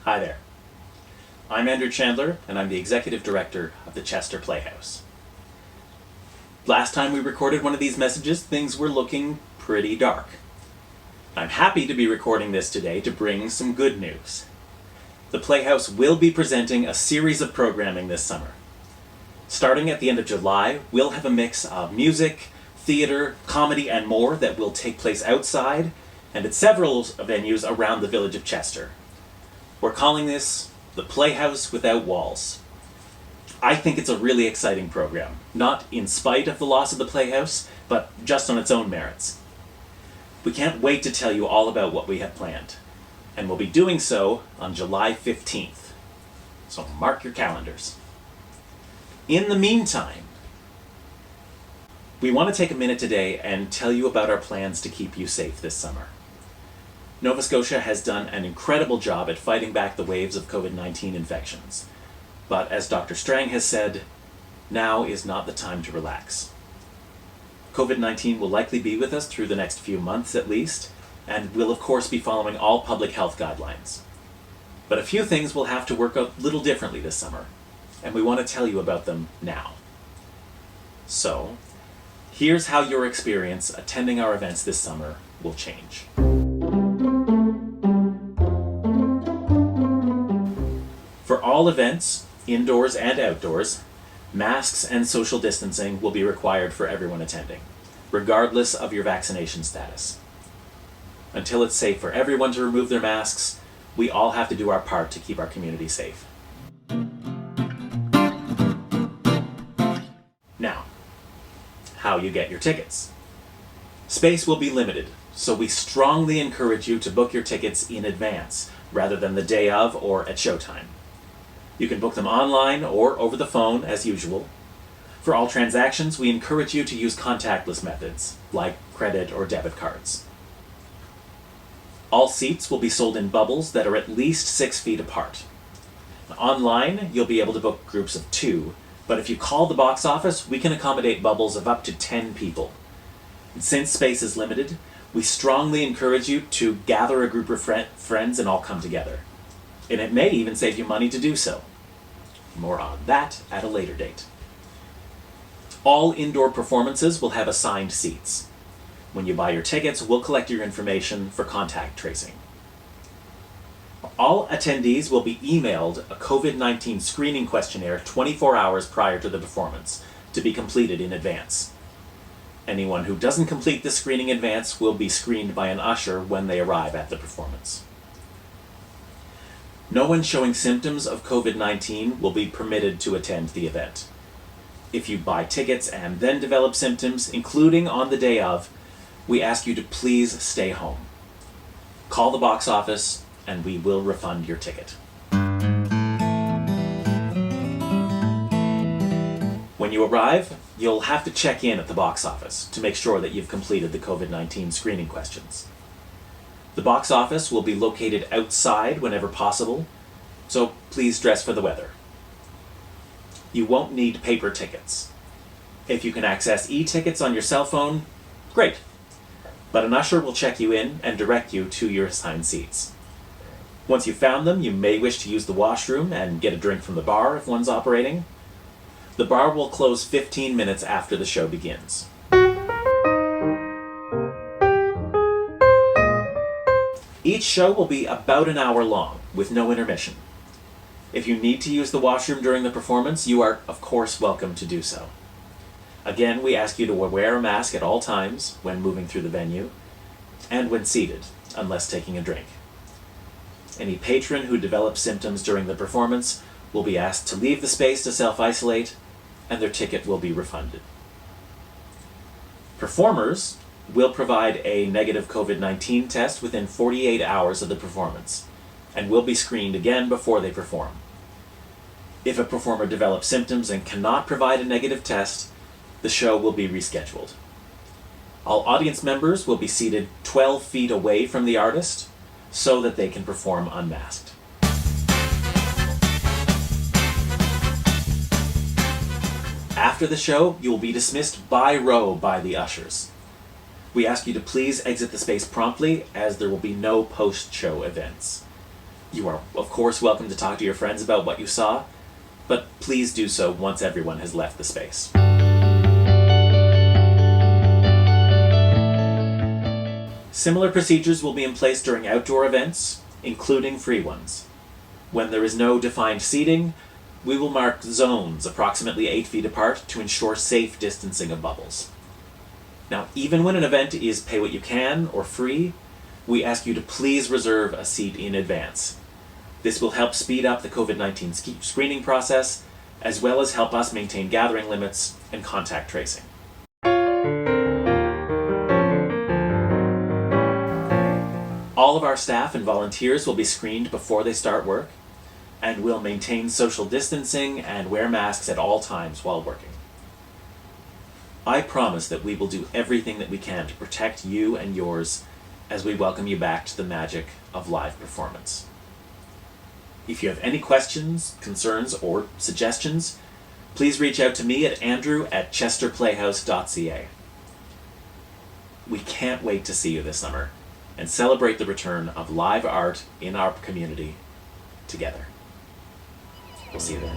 Hi there. I'm Andrew Chandler, and I'm the Executive Director of the Chester Playhouse. Last time we recorded one of these messages, things were looking pretty dark. I'm happy to be recording this today to bring some good news. The Playhouse will be presenting a series of programming this summer. Starting at the end of July, we'll have a mix of music, theater, comedy, and more that will take place outside and at several venues around the village of Chester. We're calling this the Playhouse Without Walls. I think it's a really exciting program, not in spite of the loss of the Playhouse, but just on its own merits. We can't wait to tell you all about what we have planned, and we'll be doing so on July 15th. So mark your calendars. In the meantime, we want to take a minute today and tell you about our plans to keep you safe this summer. Nova Scotia has done an incredible job at fighting back the waves of COVID-19 infections. But as Dr. Strang has said, now is not the time to relax. COVID-19 will likely be with us through the next few months at least, and we'll of course be following all public health guidelines. But a few things will have to work a little differently this summer, and we want to tell you about them now. So, here's how your experience attending our events this summer will change. For all events, indoors and outdoors, masks and social distancing will be required for everyone attending, regardless of your vaccination status. Until it's safe for everyone to remove their masks, we all have to do our part to keep our community safe. Now, how you get your tickets. Space will be limited, so we strongly encourage you to book your tickets in advance, rather than the day of or at showtime. You can book them online or over the phone as usual. For all transactions, we encourage you to use contactless methods, like credit or debit cards. All seats will be sold in bubbles that are at least 6 feet apart. Online, you'll be able to book groups of 2, but if you call the box office, we can accommodate bubbles of up to 10 people. And since space is limited, we strongly encourage you to gather a group of friends and all come together. And it may even save you money to do so. More on that at a later date. All indoor performances will have assigned seats. When you buy your tickets, we'll collect your information for contact tracing. All attendees will be emailed a COVID-19 screening questionnaire 24 hours prior to the performance to be completed in advance. Anyone who doesn't complete the screening in advance will be screened by an usher when they arrive at the performance. No one showing symptoms of COVID-19 will be permitted to attend the event. If you buy tickets and then develop symptoms, including on the day of, we ask you to please stay home. Call the box office and we will refund your ticket. When you arrive, you'll have to check in at the box office to make sure that you've completed the COVID-19 screening questions. The box office will be located outside whenever possible, so please dress for the weather. You won't need paper tickets. If you can access e-tickets on your cell phone, great. But an usher will check you in and direct you to your assigned seats. Once you've found them, you may wish to use the washroom and get a drink from the bar if one's operating. The bar will close 15 minutes after the show begins. Each show will be about an hour long, with no intermission. If you need to use the washroom during the performance, you are, of course, welcome to do so. Again, we ask you to wear a mask at all times when moving through the venue, and when seated, unless taking a drink. Any patron who develops symptoms during the performance will be asked to leave the space to self-isolate, and their ticket will be refunded. Performers will provide a negative COVID-19 test within 48 hours of the performance, and will be screened again before they perform. If a performer develops symptoms and cannot provide a negative test, the show will be rescheduled. All audience members will be seated 12 feet away from the artist so that they can perform unmasked. After the show, you will be dismissed by row by the ushers. We ask you to please exit the space promptly, as there will be no post-show events. You are, of course, welcome to talk to your friends about what you saw, but please do so once everyone has left the space. Similar procedures will be in place during outdoor events, including free ones. When there is no defined seating, we will mark zones approximately 8 feet apart to ensure safe distancing of bubbles. Now, even when an event is pay what you can or free, we ask you to please reserve a seat in advance. This will help speed up the COVID-19 screening process, as well as help us maintain gathering limits and contact tracing. All of our staff and volunteers will be screened before they start work, and will maintain social distancing and wear masks at all times while working. I promise that we will do everything that we can to protect you and yours as we welcome you back to the magic of live performance. If you have any questions, concerns, or suggestions, please reach out to me at andrew@chesterplayhouse.ca. We can't wait to see you this summer and celebrate the return of live art in our community together. We'll see you there.